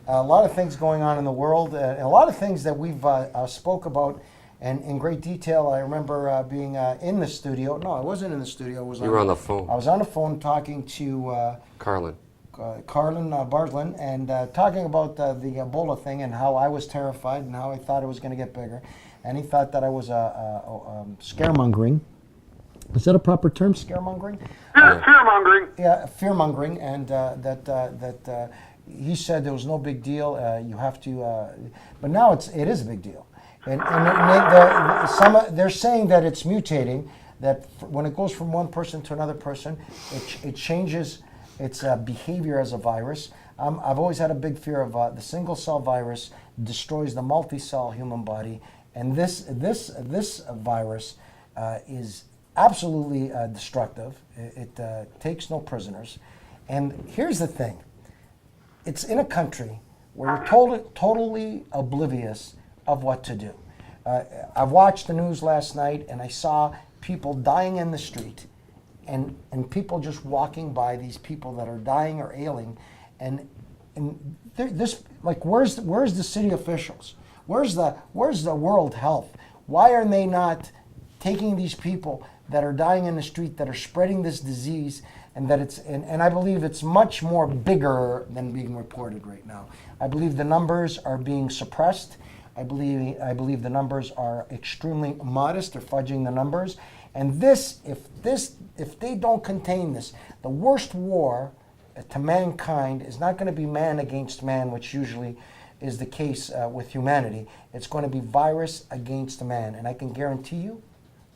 A lot of things going on in the world, and a lot of things that we've spoke about and in great detail. I remember being in the studio. No, I wasn't in the studio. You were on the phone. I was on the phone talking to Carlin Bartlin, and talking about the Ebola thing and how I was terrified and how I thought it was going to get bigger. And he thought that I was scaremongering. Is that a proper term, scaremongering? Fear-mongering. Yeah, fear-mongering, and that he said there was no big deal. You have to, but now it is a big deal. And they're saying that it's mutating, that when it goes from one person to another person, it changes its behavior as a virus. I've always had a big fear of the single-cell virus destroys the multi-cell human body, and this virus is absolutely destructive. It takes no prisoners. And here's the thing. It's in a country where you're totally oblivious of what to do. I watched the news last night and I saw people dying in the street and people just walking by these people that are dying or ailing. And this, like, where's the city officials? Where's the World Health? Why are they not taking these people that are dying in the street, that are spreading this disease, and that and I believe it's much more bigger than being reported right now. I believe the numbers are being suppressed. I believe the numbers are extremely modest. They're fudging the numbers. And if they don't contain this, the worst war to mankind is not going to be man against man, which usually is the case with humanity. It's going to be virus against man. And I can guarantee you,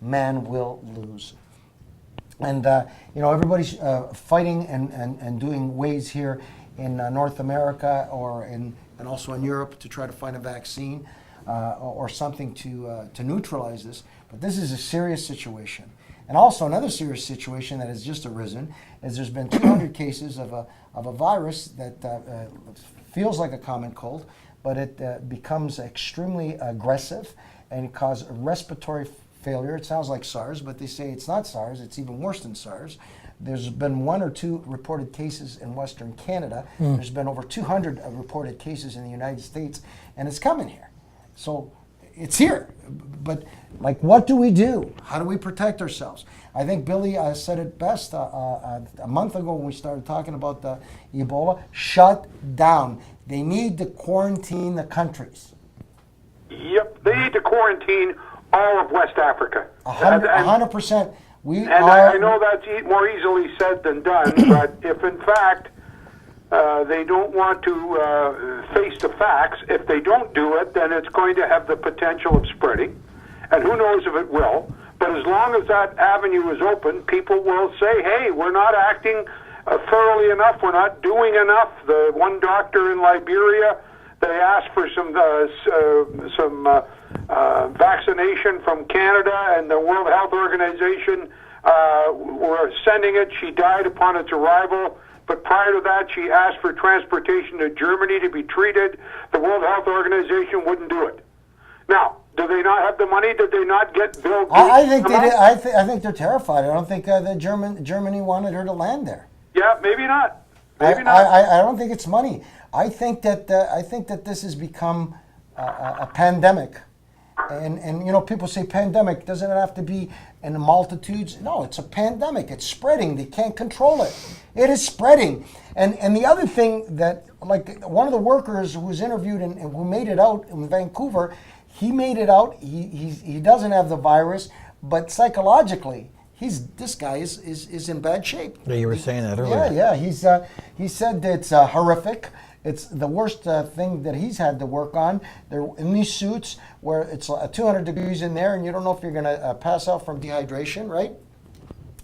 man will lose. And everybody's fighting and doing ways here in North America and also in Europe to try to find a vaccine or something to neutralize this. But this is a serious situation. And also another serious situation that has just arisen is there's been 200 cases of a virus that feels like a common cold, but it becomes extremely aggressive and causes respiratory failure. It sounds like SARS, but they say it's not SARS. It's even worse than SARS. There's been 1 or 2 reported cases in Western Canada. There's been over 200 reported cases in the United States, and it's coming here. So it's here. But, like, what do we do? How do we protect ourselves? I think Billy said it best a month ago when we started talking about the Ebola. Shut down. They need to quarantine the countries. Yep, they need to quarantine all of West Africa. 100%. I know that's more easily said than done, but if in fact they don't want to face the facts, if they don't do it, then it's going to have the potential of spreading, and who knows if it will. But as long as that avenue is open, people will say, hey, we're not acting thoroughly enough, we're not doing enough. The one doctor in Liberia, they asked for some vaccination from Canada, and the World Health Organization were sending it. She died upon its arrival, but prior to that, she asked for transportation to Germany to be treated. The World Health Organization wouldn't do it. Now, do they not have the money? Did they not get billed? I think they did. I think they're terrified. I don't think Germany wanted her to land there. Yeah, maybe not. Maybe not. I don't think it's money. I think that this has become a pandemic, and people say pandemic, doesn't it have to be in the multitudes? No, it's a pandemic. It's spreading. They can't control it. It is spreading. And the other thing that, like, one of the workers who was interviewed and who made it out in Vancouver, he made it out. He doesn't have the virus, but psychologically, this guy is in bad shape. Yeah, you were saying that earlier. Yeah. He said that it's horrific. It's the worst thing that he's had to work on. They're in these suits where it's 200 degrees in there, and you don't know if you're going to pass out from dehydration, right?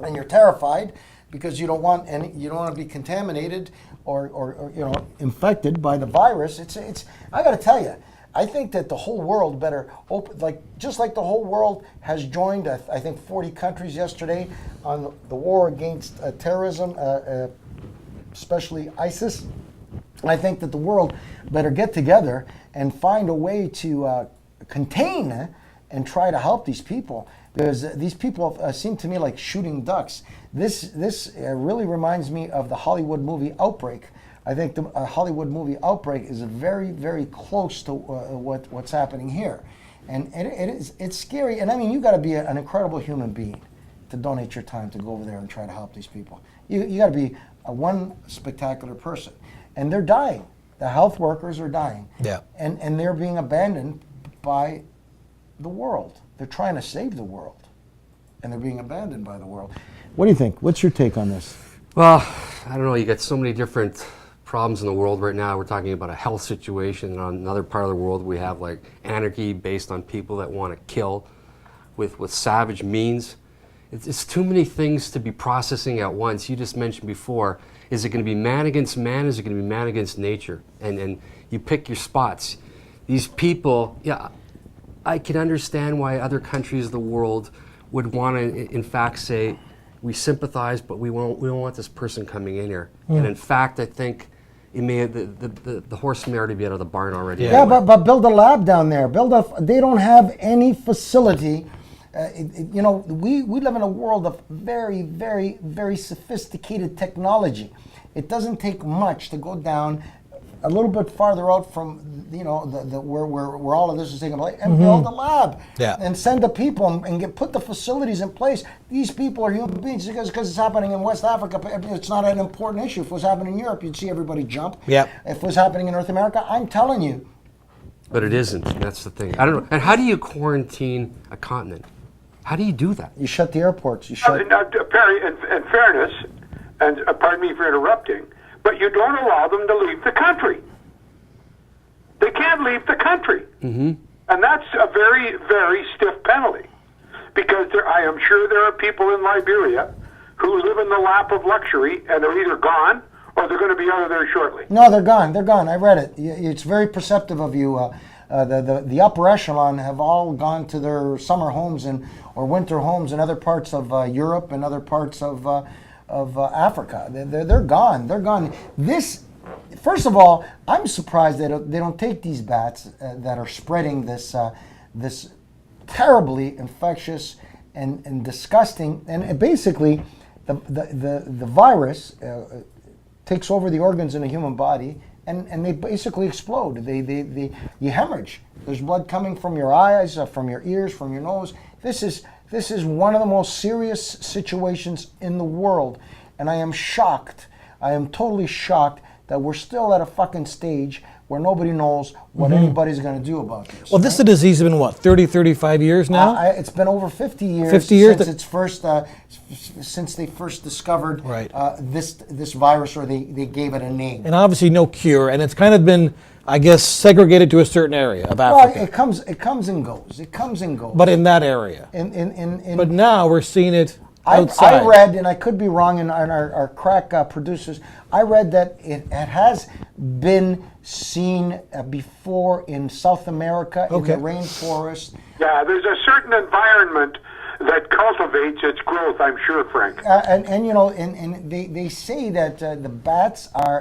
And you're terrified because you don't want to be contaminated or infected by the virus. It's I got to tell you, I think that the whole world better open, just like the whole world has joined, I think 40 countries yesterday on the war against terrorism, especially ISIS. I think that the world better get together and find a way to contain and try to help these people, because these people seem to me like shooting ducks. This really reminds me of the Hollywood movie Outbreak, I think the Hollywood movie Outbreak is very, very close to what's happening here, and it's scary. And I mean, you got to be an incredible human being to donate your time to go over there and try to help these people. You got to be one spectacular person, and they're dying. The health workers are dying, and they're being abandoned by the world. They're trying to save the world, and they're being abandoned by the world. What do you think? What's your take on this? Well, I don't know. You got so many different problems in the world right now. We're talking about a health situation, and on another part of the world we have like anarchy based on people that want to kill with savage means. It's too many things to be processing at once. You just mentioned before, is it going to be man against man? Is it going to be man against nature? And you pick your spots. These people, yeah, I can understand why other countries of the world would want to, in fact, say, we sympathize, but we don't want this person coming in here. And in fact, I think it may have, the horse may already be out of the barn already. Yeah, anyway. but build a lab down there. They don't have any facility. You know, we live in a world of very, very, very sophisticated technology. It doesn't take much to go down a little bit farther out from, you know, where all of this is taking place, and build a lab, and send the people and put the facilities in place. These people are human beings because it's happening in West Africa. It's not an important issue. If it was happening in Europe, you'd see everybody jump. If it was happening in North America, I'm telling you. But it isn't. That's the thing. I don't know. And how do you quarantine a continent? How do you do that? You shut the airports. You shut. Perry, in fairness, and pardon me for interrupting, but you don't allow them to leave the country. They can't leave the country. And that's a very, very stiff penalty. Because I am sure there are people in Liberia who live in the lap of luxury, and they're either gone or they're going to be out of there shortly. No, they're gone. They're gone. I read it. It's very perceptive of you. The upper echelon have all gone to their summer homes or winter homes in other parts of Europe and other parts of Africa. They're gone. They're gone. This, first of all, I'm surprised they don't take these bats that are spreading this terribly infectious and disgusting, and basically the virus takes over the organs in a human body, and they basically explode. You hemorrhage. There's blood coming from your eyes, from your ears, from your nose. This is one of the most serious situations in the world, and I am shocked. I am totally shocked that we're still at a fucking stage where nobody knows what anybody's going to do about this. Well, this disease has been, what, 30, 35 years now? It's been over 50 years, 50 years since its first, since they first discovered this virus, or they gave it a name. And obviously no cure, and it's kind of been, I guess, segregated to a certain area of Africa. Well, it comes and goes. It comes and goes. But in that area. But now we're seeing it outside. I read, and I could be wrong, and our crack producers, I read that it has been seen before in South America, in the rainforest. Yeah, there's a certain environment that cultivates its growth, I'm sure, Frank. And you know, and they say that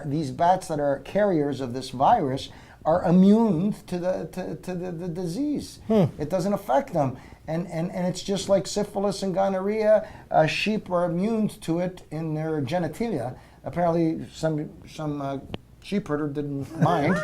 these bats that are carriers of this virus are immune to the disease. It doesn't affect them. And it's just like syphilis and gonorrhea. Sheep are immune to it in their genitalia. Apparently, some sheep herder didn't mind.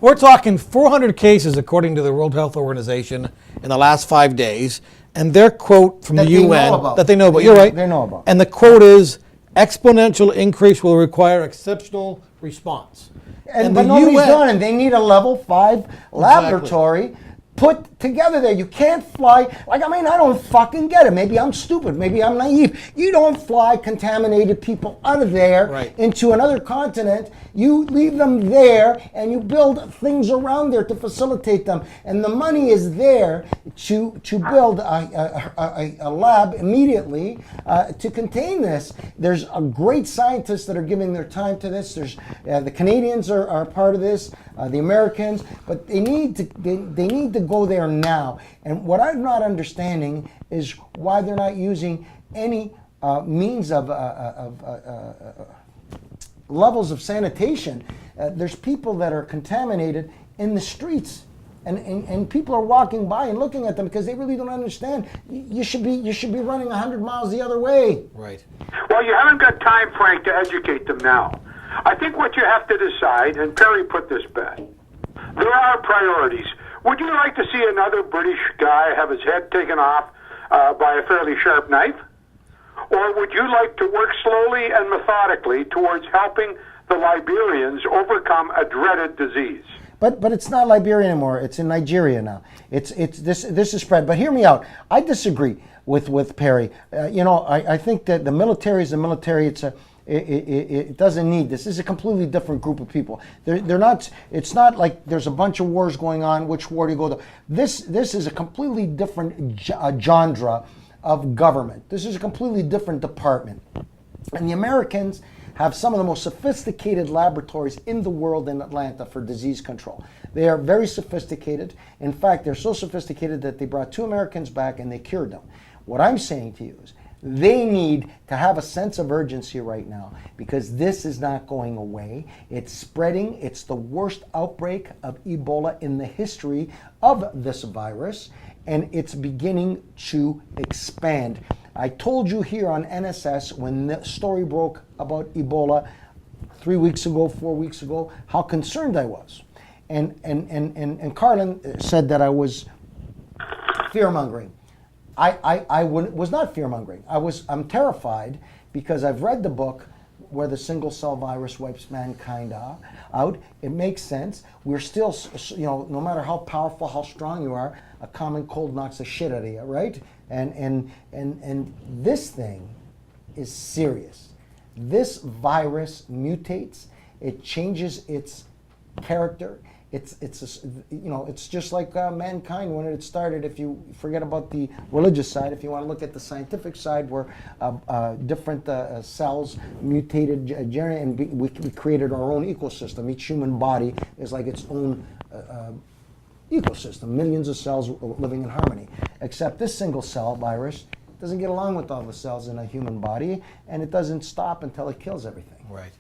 We're talking 400 cases, according to the World Health Organization, in the last 5 days. And their quote from the UN that they know about. You're right. They know about. And the quote is, exponential increase will require exceptional response. But nobody's done it. They need a level 5 laboratory put together there. You can't fly. Like, I mean, I don't fucking get it. Maybe I'm stupid. Maybe I'm naive. You don't fly contaminated people out of there into another continent. You leave them there, and you build things around there to facilitate them. And the money is there to build a lab immediately to contain this. There's a great scientists that are giving their time to this. There's the Canadians are part of this, the Americans, but they need to go there now. And what I'm not understanding is why they're not using any means of levels of sanitation. There's people that are contaminated in the streets, and people are walking by and looking at them because they really don't understand. You should be running 100 miles the other way. Right. Well, you haven't got time, Frank, to educate them now. I think what you have to decide, and Perry put this best, there are priorities. Would you like to see another British guy have his head taken off by a fairly sharp knife? Or would you like to work slowly and methodically towards helping the Liberians overcome a dreaded disease? But it's not Liberia anymore. It's in Nigeria now. It's this is spread. But hear me out. I disagree with Perry. I think that the military is the military. It doesn't need this. This is a completely different group of people. They're not. It's not like there's a bunch of wars going on. Which war do you go to? This is a completely different genre of government. This is a completely different department. And the Americans have some of the most sophisticated laboratories in the world in Atlanta for disease control. They are very sophisticated. In fact, they're so sophisticated that they brought 2 Americans back and they cured them. What I'm saying to you is they need to have a sense of urgency right now because this is not going away. It's spreading. It's the worst outbreak of Ebola in the history of this virus, and it's beginning to expand. I told you here on NSS when the story broke about Ebola 3 weeks ago, 4 weeks ago, how concerned I was. And Carlin said that I was fear-mongering. I was not fear-mongering. I'm terrified because I've read the book where the single-cell virus wipes mankind out. It makes sense. We're still, no matter how powerful, how strong you are, a common cold knocks the shit out of you, right? And this thing is serious. This virus mutates. It changes its character. It's just like mankind when it started. If you forget about the religious side, if you want to look at the scientific side, where different cells mutated, and we created our own ecosystem. Each human body is like its own ecosystem, millions of cells living in harmony. Except this single cell virus doesn't get along with all the cells in a human body, and it doesn't stop until it kills everything. Right.